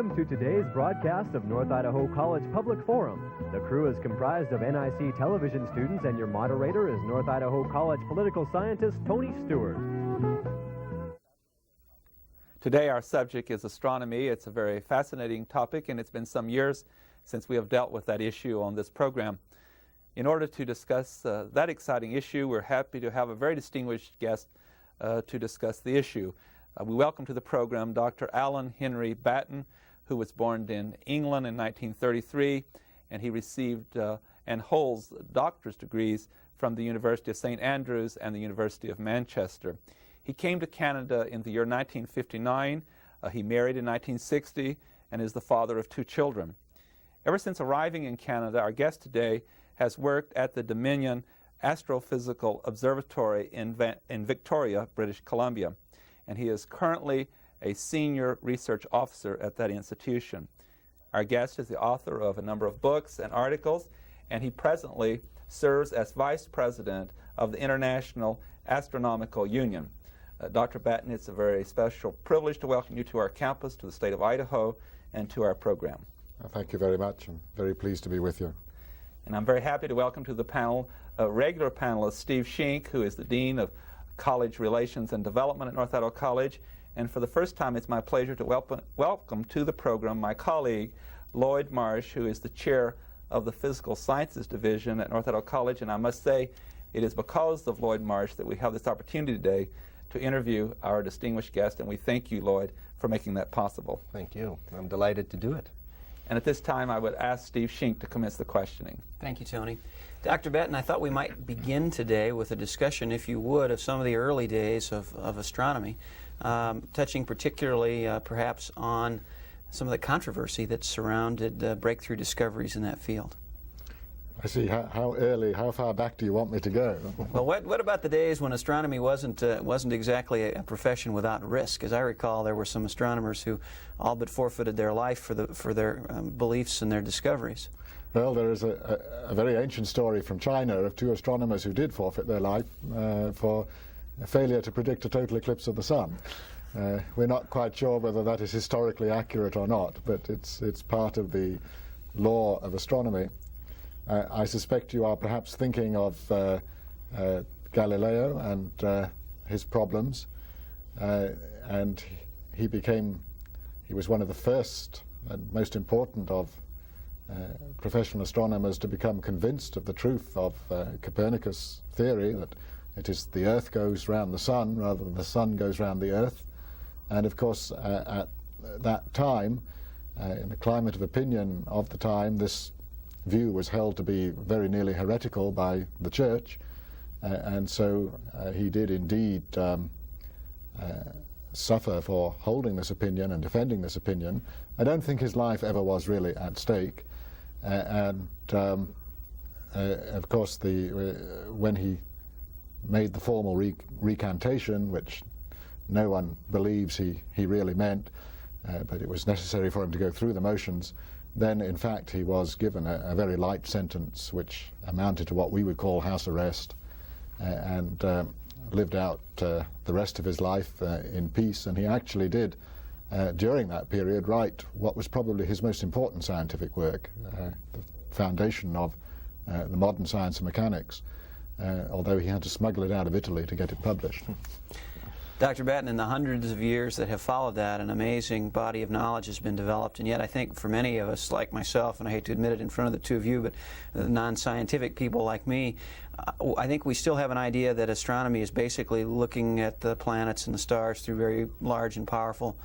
Welcome to today's broadcast of North Idaho College Public Forum. The crew is comprised of NIC television students, and your moderator is North Idaho College political scientist Tony Stewart. Today our subject is astronomy. It's a very fascinating topic, and it's been some years since we have dealt with that issue on this program. In order to discuss that exciting issue, we're happy to have a very distinguished guest to discuss the issue. We welcome to the program Dr. Alan Henry Batten, who was born in England in 1933, and he received and holds doctorate degrees from the University of St. Andrews and the University of Manchester. He came to Canada in the year 1959. He married in 1960 and is the father of 2 children. Ever since arriving in Canada, our guest today has worked at the Dominion Astrophysical Observatory in Victoria, British Columbia, and he is currently a senior research officer at that institution. Our guest is the author of a number of books and articles, and he presently serves as vice president of the International Astronomical Union. Dr. Batten, it's a very special privilege to welcome you to our campus, to the state of Idaho, and to our program. Thank you very much. I'm very pleased to be with you. And I'm very happy to welcome to the panel a regular panelist, Steve Schenck, who is the Dean of College Relations and Development at North Idaho College. And for the first time, it's my pleasure to welcome to the program my colleague, Lloyd Marsh, who is the chair of the Physical Sciences Division at North Idaho College. And I must say, it is because of Lloyd Marsh that we have this opportunity today to interview our distinguished guest, and we thank you, Lloyd, for making that possible. Thank you. I'm delighted to do it. And at this time, I would ask Steve Schenck to commence the questioning. Thank you, Tony. Dr. Batten, I thought we might begin today with a discussion, if you would, of some of the early days of astronomy, touching particularly perhaps on some of the controversy that surrounded breakthrough discoveries in that field. I see. How far back do you want me to go? Well, what about the days when astronomy wasn't exactly a profession without risk? As I recall, there were some astronomers who all but forfeited their life for their beliefs and their discoveries. Well, there is a very ancient story from China of 2 astronomers who did forfeit their life for a failure to predict a total eclipse of the sun. We're not quite sure whether that is historically accurate or not, but it's part of the law of astronomy. I suspect you are perhaps thinking of Galileo and his problems, and he was one of the first and most important of professional astronomers to become convinced of the truth of Copernicus' theory that it is the Earth goes round the Sun rather than the Sun goes round the Earth. And of course, at that time, in the climate of opinion of the time, this view was held to be very nearly heretical by the Church, and so he did indeed suffer for holding this opinion and defending this opinion. I don't think his life ever was really at stake, and of course when he made the formal recantation, which no one believes he really meant, but it was necessary for him to go through the motions, then in fact he was given a very light sentence which amounted to what we would call house arrest, and lived out the rest of his life in peace. And he actually did during that period write what was probably his most important scientific work, the foundation of the modern science of mechanics, although he had to smuggle it out of Italy to get it published. Dr. Batten, in the hundreds of years that have followed that, an amazing body of knowledge has been developed, and yet I think for many of us, like myself, and I hate to admit it in front of the 2 of you, but non-scientific people like me, I think we still have an idea that astronomy is basically looking at the planets and the stars through very large and powerful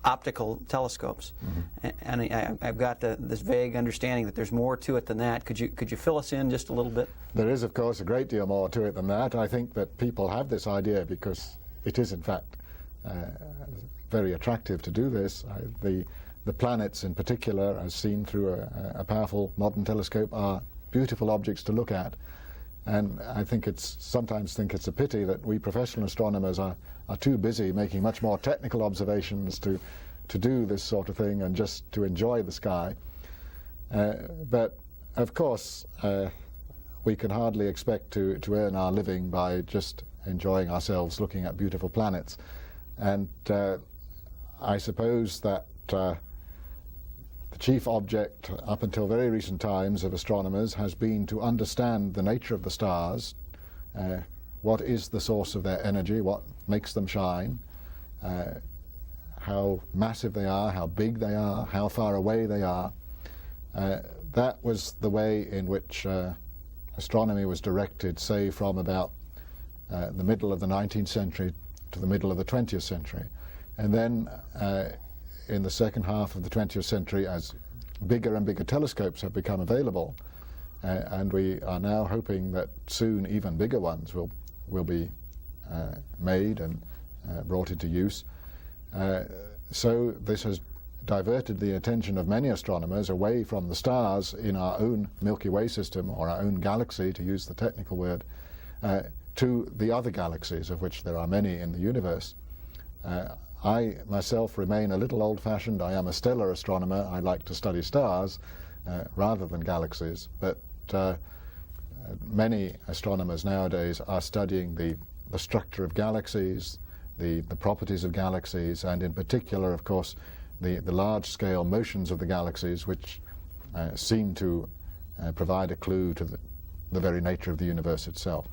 optical telescopes. Mm-hmm. And I've got this vague understanding that there's more to it than that. Could you fill us in just a little bit? There is, of course, a great deal more to it than that. I think that people have this idea because it is, in fact, very attractive to do this. The planets, in particular, as seen through a powerful modern telescope, are beautiful objects to look at. And I think sometimes think it's a pity that we professional astronomers are too busy making much more technical observations to do this sort of thing and just to enjoy the sky. But of course, we can hardly expect to earn our living by just enjoying ourselves looking at beautiful planets. And I suppose that the chief object up until very recent times of astronomers has been to understand the nature of the stars, what is the source of their energy, what makes them shine, how massive they are, how big they are, how far away they are. That was the way in which astronomy was directed, say, from about the middle of the 19th century to the middle of the 20th century. And then in the second half of the 20th century, as bigger and bigger telescopes have become available, and we are now hoping that soon even bigger ones will be made and brought into use. So this has diverted the attention of many astronomers away from the stars in our own Milky Way system, or our own galaxy, to use the technical word, to the other galaxies, of which there are many in the universe. I myself remain a little old-fashioned. I am a stellar astronomer. I like to study stars rather than galaxies, but many astronomers nowadays are studying the structure of galaxies, the properties of galaxies, and in particular, of course, the large-scale motions of the galaxies, which seem to provide a clue to the very nature of the universe itself.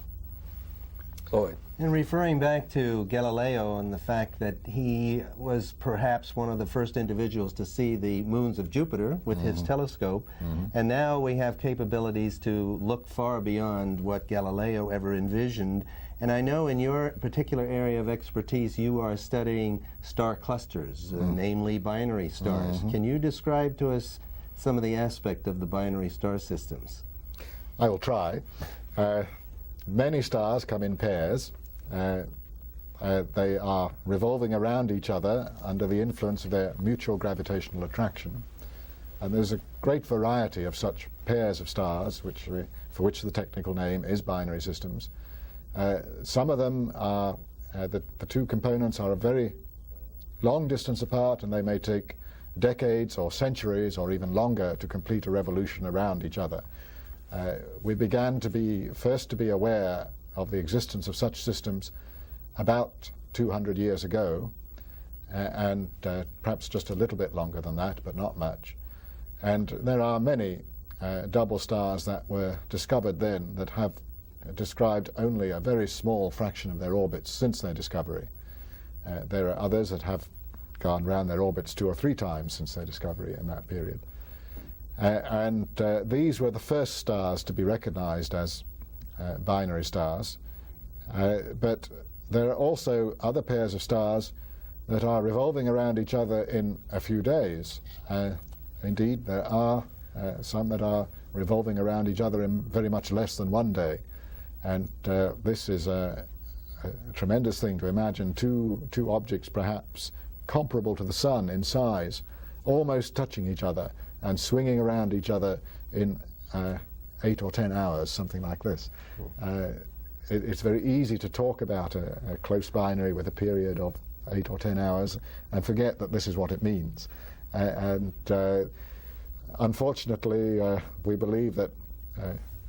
Lloyd. And referring back to Galileo and the fact that he was perhaps one of the first individuals to see the moons of Jupiter with his telescope, and now we have capabilities to look far beyond what Galileo ever envisioned. And I know in your particular area of expertise you are studying star clusters, namely binary stars. Can you describe to us some of the aspect of the binary star systems? I will try. Many stars come in pairs. They are revolving around each other under the influence of their mutual gravitational attraction. And there's a great variety of such pairs of stars, for which the technical name is binary systems. Some of them are, the two components are a very long distance apart, and they may take decades or centuries or even longer to complete a revolution around each other. We began to be first to be aware of the existence of such systems about 200 years ago, and perhaps just a little bit longer than that, but not much. And there are many double stars that were discovered then that have described only a very small fraction of their orbits since their discovery. There are others that have gone round their orbits 2 or 3 times since their discovery in that period. And these were the first stars to be recognized as binary stars. But there are also other pairs of stars that are revolving around each other in a few days. Indeed, there are some that are revolving around each other in very much less than 1 day. And this is a tremendous thing to imagine, two objects perhaps comparable to the sun in size, almost touching each other and swinging around each other in 8 or 10 hours, something like this. It's very easy to talk about a close binary with a period of 8 or 10 hours and forget that this is what it means. Unfortunately, we believe that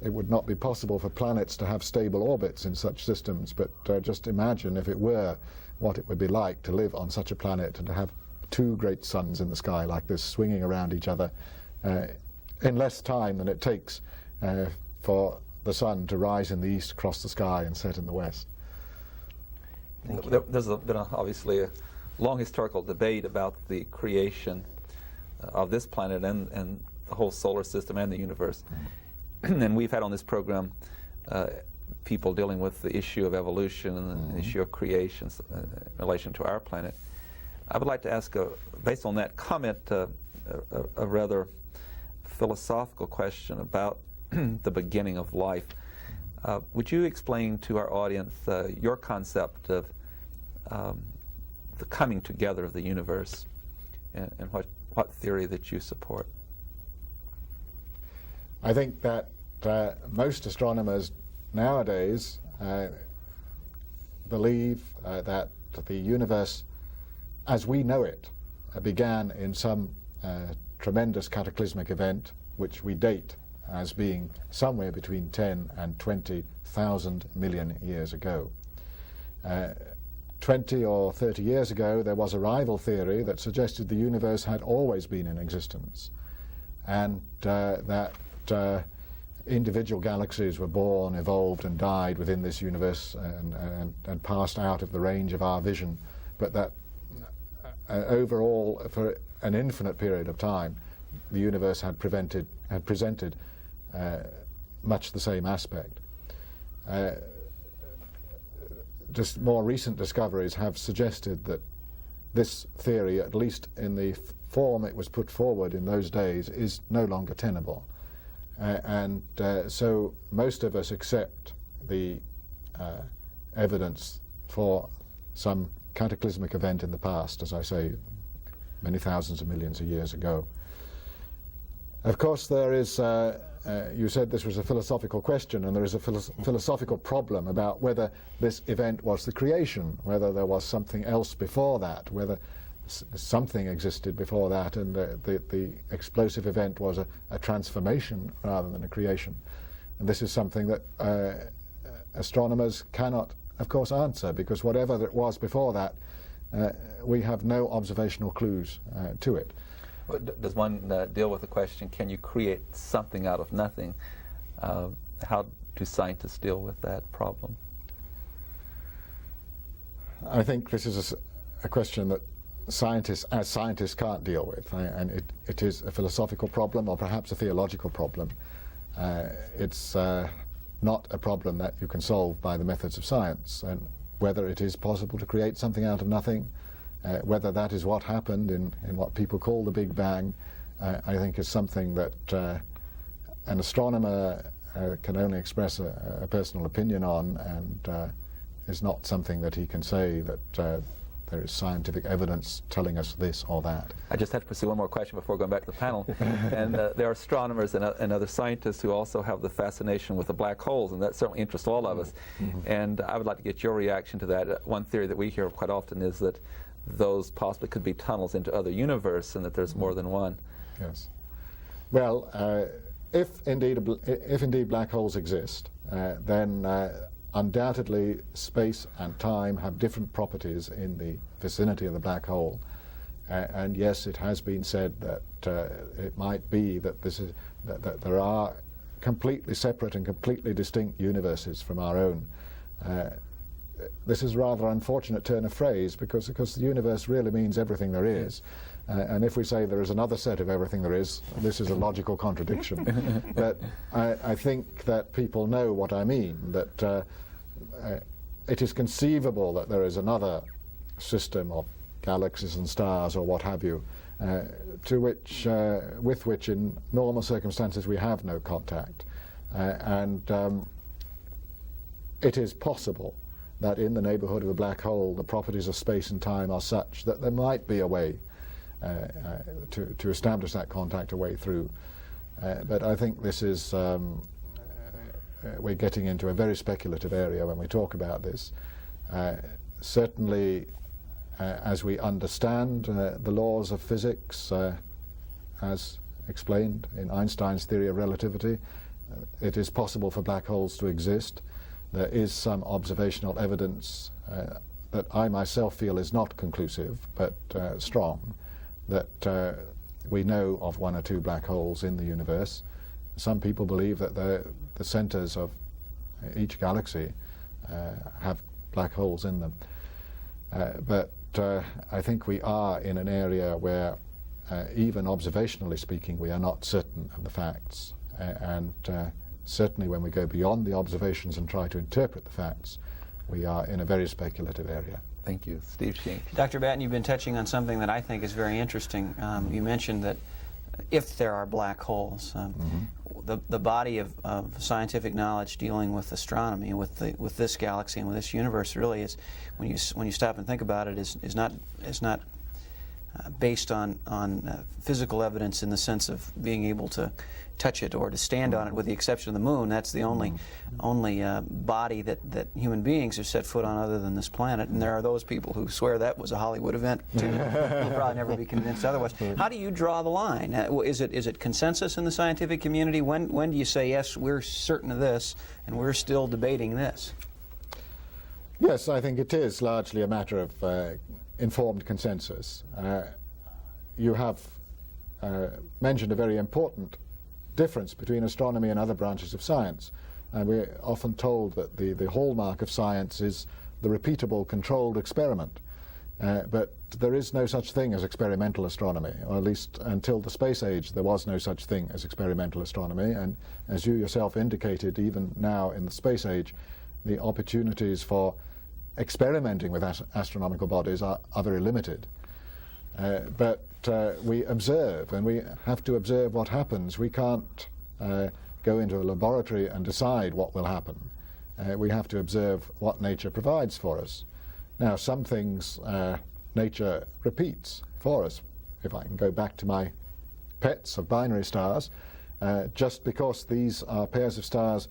it would not be possible for planets to have stable orbits in such systems, but just imagine if it were, what it would be like to live on such a planet and to have 2 great suns in the sky like this, swinging around each other in less time than it takes for the sun to rise in the east, cross the sky, and set in the west. There's been obviously a long historical debate about the creation of this planet and the whole solar system and the universe. And we've had on this program people dealing with the issue of evolution and the issue of creation in relation to our planet. I would like to ask, based on that comment, a rather philosophical question about the beginning of life. Would you explain to our audience your concept of the coming together of the universe and what theory that you support? I think that most astronomers nowadays believe that the universe as we know it began in some tremendous cataclysmic event which we date as being somewhere between 10 and 20,000 million years ago. 20 or 30 years ago, there was a rival theory that suggested the universe had always been in existence, and that individual galaxies were born, evolved, and died within this universe and passed out of the range of our vision, but that overall, for an infinite period of time, the universe had presented much the same aspect. Just more recent discoveries have suggested that this theory, at least in the form it was put forward in those days, is no longer tenable. So most of us accept the evidence for some cataclysmic event in the past, as I say, many thousands of millions of years ago. Of course, there is, you said this was a philosophical question, and there is a philosophical problem about whether this event was the creation, whether there was something else before that, whether something existed before that, and the explosive event was a transformation rather than a creation. And this is something that astronomers cannot, of course, answer, because whatever it was before that, we have no observational clues to it. Does one deal with the question, can you create something out of nothing? How do scientists deal with that problem? I think this is a question that scientists can't deal with, and it is a philosophical problem, or perhaps a theological problem. It's not a problem that you can solve by the methods of science, and whether it is possible to create something out of nothing, whether that is what happened in what people call the Big Bang, I think is something that an astronomer can only express a personal opinion on, and is not something that he can say that there is scientific evidence telling us this or that. I just have to pursue one more question before going back to the panel. And there are astronomers and other scientists who also have the fascination with the black holes, and that certainly interests all of us. And I would like to get your reaction to that. One theory that we hear quite often is that those possibly could be tunnels into other universes, and that there's more than one. Yes. Well, if indeed black holes exist, then undoubtedly space and time have different properties in the vicinity of the black hole. And yes, it has been said that it might be that that there are completely separate and completely distinct universes from our own. This is a rather unfortunate turn of phrase, because the universe really means everything there is. And if we say there is another set of everything there is, this is a logical contradiction. But I think that people know what I mean, that it is conceivable that there is another system of galaxies and stars or what have you, with which in normal circumstances we have no contact. And it is possible that in the neighborhood of a black hole the properties of space and time are such that there might be a way to establish that contact a way through. But I think this is, we're getting into a very speculative area when we talk about this. Certainly, as we understand the laws of physics, as explained in Einstein's theory of relativity, it is possible for black holes to exist. There is some observational evidence that I myself feel is not conclusive, but strong, that we know of one or two black holes in the universe. Some people believe that the centers of each galaxy have black holes in them. But I think we are in an area where, even observationally speaking, we are not certain of the facts. And certainly when we go beyond the observations and try to interpret the facts, we are in a very speculative area. Thank you. Steve Sheen. Dr. Batten, you've been touching on something that I think is very interesting. You mentioned that if there are black holes, the body of scientific knowledge dealing with astronomy, with this galaxy and with this universe, really is, when you stop and think about it, is not based on physical evidence in the sense of being able to touch it or to stand on it, with the exception of the moon. That's the only body that human beings have set foot on other than this planet. And there are those people who swear that was a Hollywood event too. You'll probably never be convinced otherwise. How do you draw the line? Is it consensus in the scientific community? When do you say, yes, we're certain of this, and we're still debating this? Yes, I think it is largely a matter of informed consensus. You have mentioned a very important difference between astronomy and other branches of science. And we're often told that the hallmark of science is the repeatable, controlled experiment. But there is no such thing as experimental astronomy, or at least until the space age there was no such thing as experimental astronomy. And as you yourself indicated, even now in the space age, the opportunities for experimenting with astronomical bodies are very limited. But we observe, and we have to observe what happens. We can't go into a laboratory and decide what will happen. We have to observe what nature provides for us. Now, some things nature repeats for us. If I can go back to my pets of binary stars, just because these are pairs of stars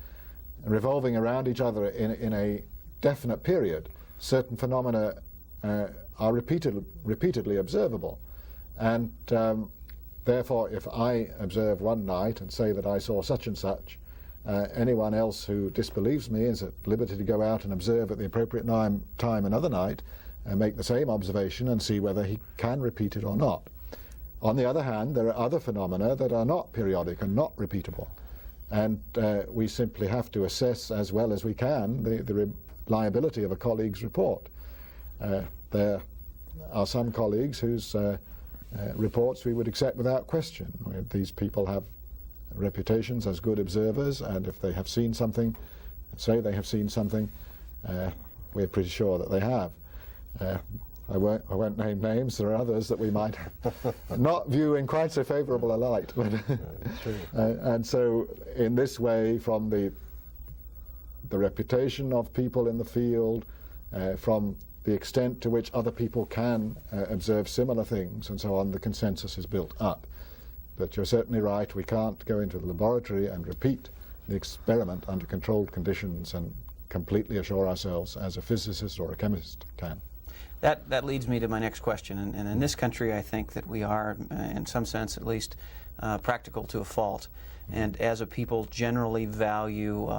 revolving around each other in a definite period, certain phenomena are repeatedly observable. And therefore, if I observe one night and say that I saw such and such, anyone else who disbelieves me is at liberty to go out and observe at the appropriate time another night and make the same observation and see whether he can repeat it or not. On the other hand, there are other phenomena that are not periodic and not repeatable. And we simply have to assess as well as we can the reliability of a colleague's report. There are some colleagues whose reports we would accept without question. These people have reputations as good observers, and if they have seen something, say they have seen something, we're pretty sure that they have. I won't name names. There are others that we might not view in quite so favourable a light. And so in this way, from the reputation of people in the field, from the extent to which other people can observe similar things and so on, the consensus is built up. But you're certainly right, we can't go into the laboratory and repeat the experiment under controlled conditions and completely assure ourselves as a physicist or a chemist can. That leads me to my next question. And in this country, I think that we are, in some sense at least, practical to a fault. And as a people, generally value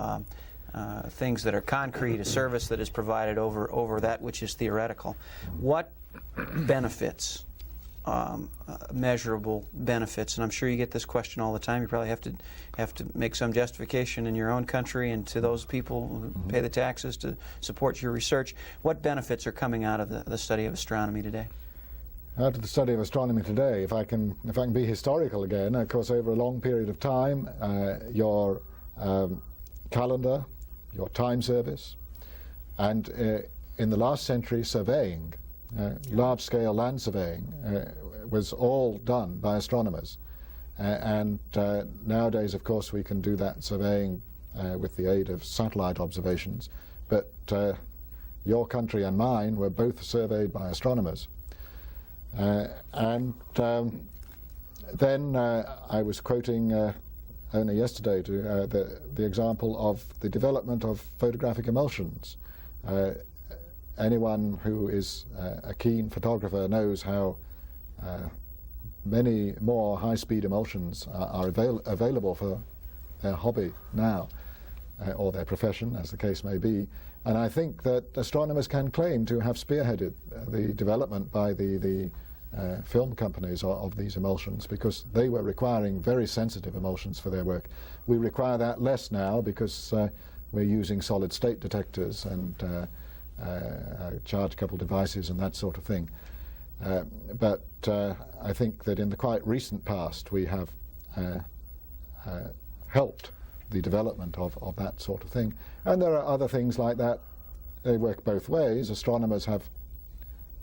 things that are concrete, a service that is provided over that which is theoretical. What benefits, measurable benefits, and I'm sure you get this question all the time, you probably have to make some justification in your own country and to those people who pay the taxes to support your research. What benefits are coming out of the study of astronomy today? Out of the study of astronomy today, if I can be historical again, of course over a long period of time, your calendar, your time service, and in the last century surveying, large-scale land surveying was all done by astronomers. And nowadays, of course, we can do that surveying with the aid of satellite observations. But your country and mine were both surveyed by astronomers. And then I was quoting only yesterday to the example of the development of photographic emulsions. Anyone who is a keen photographer knows how many more high-speed emulsions are available for their hobby now, or their profession, as the case may be. And I think that astronomers can claim to have spearheaded the development by the film companies of these emulsions, because they were requiring very sensitive emulsions for their work. We require that less now because we're using solid-state detectors and charge-coupled devices and that sort of thing. But I think that in the quite recent past we have helped the development of that sort of thing. And there are other things like that. They work both ways. Astronomers have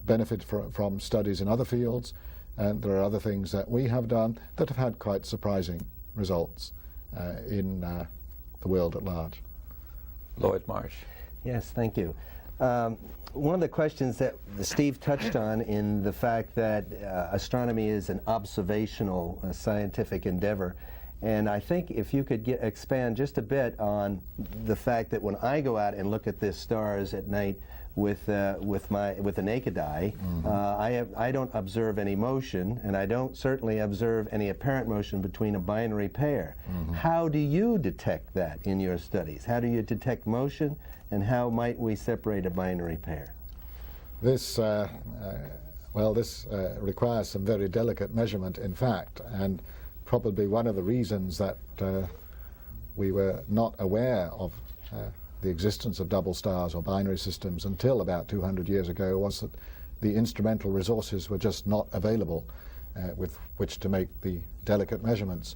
benefited from studies in other fields, and there are other things that we have done that have had quite surprising results in the world at large. Lloyd Marsh. Yes, thank you. One of the questions that Steve touched on in the fact that astronomy is an observational scientific endeavor, and I think if you could expand just a bit on the fact that when I go out and look at the stars at night, with the naked eye. I don't observe any motion, and I don't certainly observe any apparent motion between a binary pair. How do you detect that in your studies? How do you detect motion, and how might we separate a binary pair? This requires some very delicate measurement, in fact, and probably one of the reasons that we were not aware of the existence of double stars or binary systems until about 200 years ago was that the instrumental resources were just not available with which to make the delicate measurements.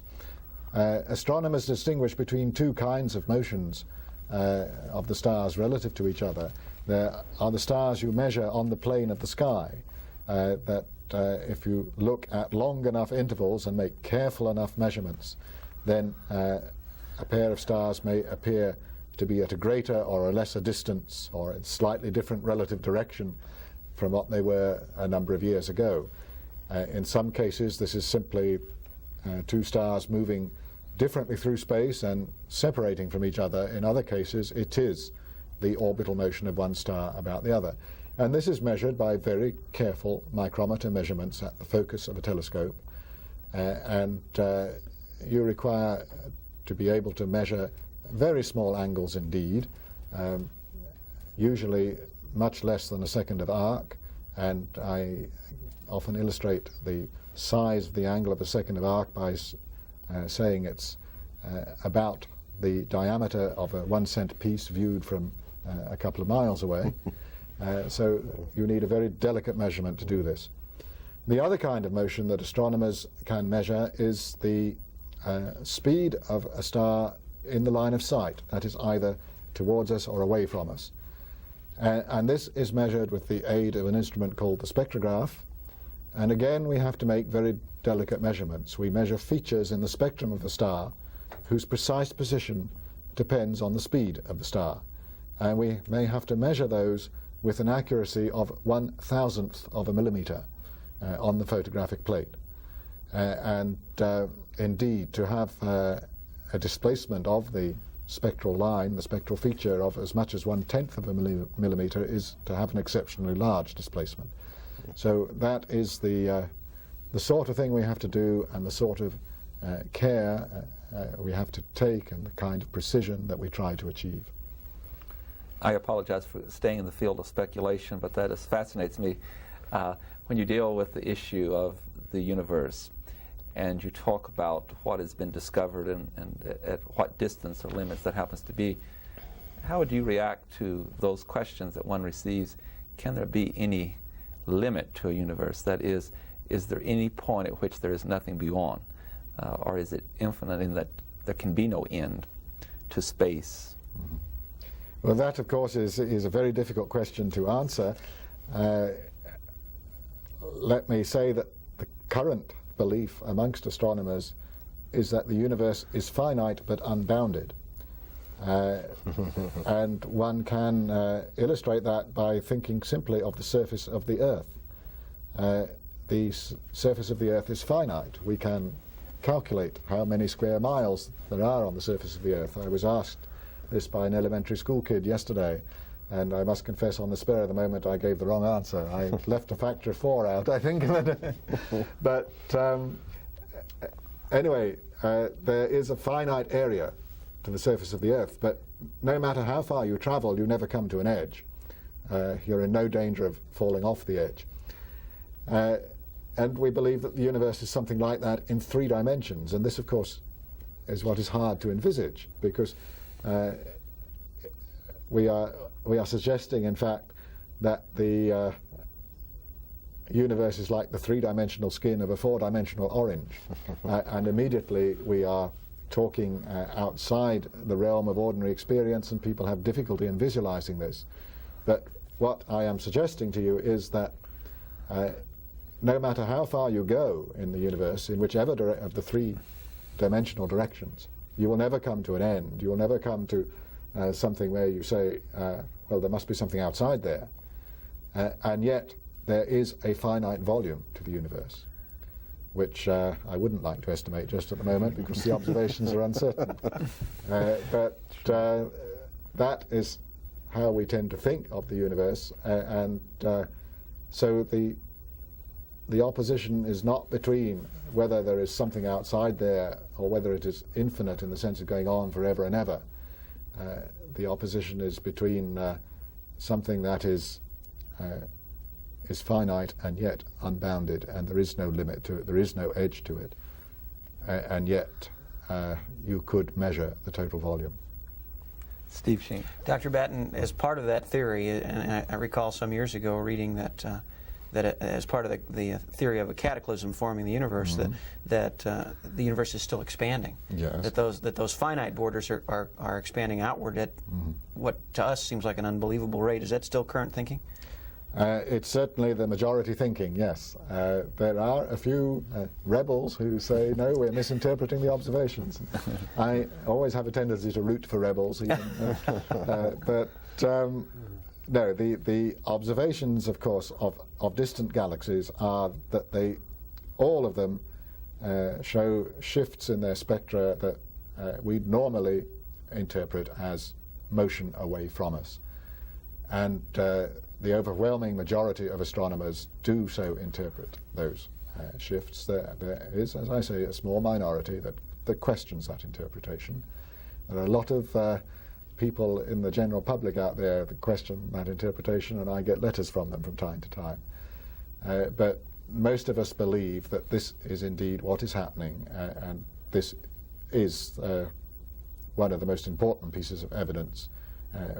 Astronomers distinguish between two kinds of motions of the stars relative to each other. There are the stars you measure on the plane of the sky, that if you look at long enough intervals and make careful enough measurements, then a pair of stars may appear to be at a greater or a lesser distance or in slightly different relative direction from what they were a number of years ago. In some cases, this is simply two stars moving differently through space and separating from each other. In other cases, it is the orbital motion of one star about the other. And this is measured by very careful micrometer measurements at the focus of a telescope. You require to be able to measure very small angles indeed, usually much less than a second of arc, and I often illustrate the size of the angle of a second of arc by saying it's about the diameter of a 1 cent piece viewed from a couple of miles away. So you need a very delicate measurement to do this. The other kind of motion that astronomers can measure is the speed of a star in the line of sight, that is either towards us or away from us. And this is measured with the aid of an instrument called the spectrograph. And again, we have to make very delicate measurements. We measure features in the spectrum of the star whose precise position depends on the speed of the star. And we may have to measure those with an accuracy of 1/1000th of a millimeter on the photographic plate. Indeed, to have a displacement of the spectral line, the spectral feature, of as much as 1/10th of a millimeter is to have an exceptionally large displacement. So that is the sort of thing we have to do, and the sort of care we have to take, and the kind of precision that we try to achieve. I apologize for staying in the field of speculation, but that fascinates me. When you deal with the issue of the universe, and you talk about what has been discovered and at what distance or limits that happens to be, how would you react to those questions that one receives? Can there be any limit to a universe? That is there any point at which there is nothing beyond? Or is it infinite in that there can be no end to space? Mm-hmm. Well, that, of course, is a very difficult question to answer. Let me say that the current belief amongst astronomers is that the universe is finite but unbounded. And one can illustrate that by thinking simply of the surface of the Earth. The surface of the Earth is finite. We can calculate how many square miles there are on the surface of the Earth. I was asked this by an elementary school kid yesterday, and I must confess on the spur of the moment I gave the wrong answer. I left a factor of 4 out, I think. But anyway, there is a finite area to the surface of the Earth, but no matter how far you travel, you never come to an edge. You're in no danger of falling off the edge. And we believe that the universe is something like that in 3 dimensions, and this, of course, is what is hard to envisage, because we are suggesting, in fact, that the universe is like the 3-dimensional skin of a 4-dimensional orange, and immediately we are talking outside the realm of ordinary experience, and people have difficulty in visualizing this. But what I am suggesting to you is that no matter how far you go in the universe, in whichever of the 3-dimensional directions, you will never come to an end. You will never come to something where you say, well, there must be something outside there. And yet there is a finite volume to the universe, which I wouldn't like to estimate just at the moment because the observations are uncertain. But that is how we tend to think of the universe, and so the opposition is not between whether there is something outside there or whether it is infinite in the sense of going on forever and ever. The opposition is between something that is finite and yet unbounded, and there is no limit to it, there is no edge to it, and yet you could measure the total volume. Steve Sheen. Dr. Batten, as part of that theory, and I recall some years ago reading that as part of the theory of a cataclysm forming the universe, that the universe is still expanding. Yes. That those finite borders are expanding outward at what to us seems like an unbelievable rate. Is that still current thinking? It's certainly the majority thinking, yes. There are a few rebels who say, no, we're misinterpreting the observations. I always have a tendency to root for rebels, even, but no, the observations, of course, of distant galaxies are that all of them show shifts in their spectra that we normally interpret as motion away from us. And the overwhelming majority of astronomers do so interpret those shifts. There is, as I say, a small minority that questions that interpretation. There are a lot of people in the general public out there that question that interpretation, and I get letters from them from time to time. But most of us believe that this is indeed what is happening, and this is one of the most important pieces of evidence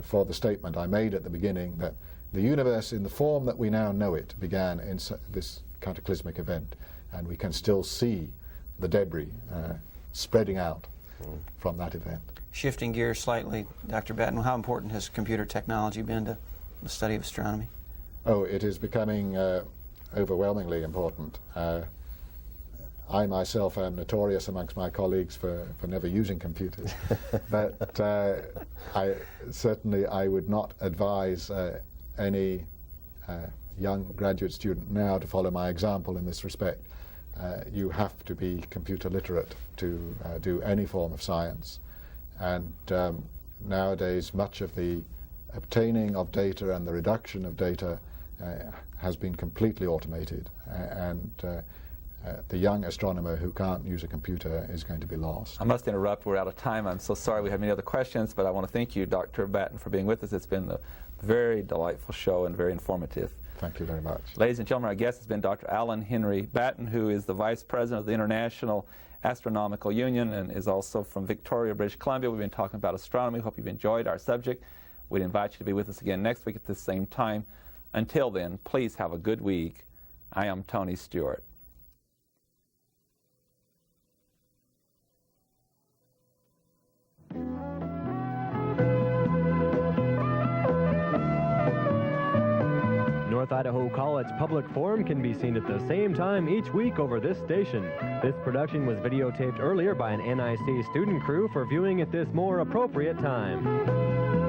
for the statement I made at the beginning that the universe in the form that we now know it began in this cataclysmic event, and we can still see the debris spreading out from that event. Shifting gears slightly, Dr. Batten, how important has computer technology been to the study of astronomy? Oh, it is becoming overwhelmingly important. I myself am notorious amongst my colleagues for never using computers, but I would not advise any young graduate student now to follow my example in this respect. You have to be computer literate to do any form of science, and nowadays much of the obtaining of data and the reduction of data has been completely automated, and the young astronomer who can't use a computer is going to be lost. I must interrupt. We're out of time. I'm so sorry we have many other questions, but I want to thank you, Dr. Batten, for being with us. It's been a very delightful show and very informative. Thank you very much. Ladies and gentlemen, our guest has been Dr. Alan Henry Batten, who is the Vice President of the International Astronomical Union and is also from Victoria, British Columbia. We've been talking about astronomy. Hope you've enjoyed our subject. We'd invite you to be with us again next week at the same time. Until then, please have a good week. I am Tony Stewart. North Idaho College Public Forum can be seen at the same time each week over this station. This production was videotaped earlier by an NIC student crew for viewing at this more appropriate time.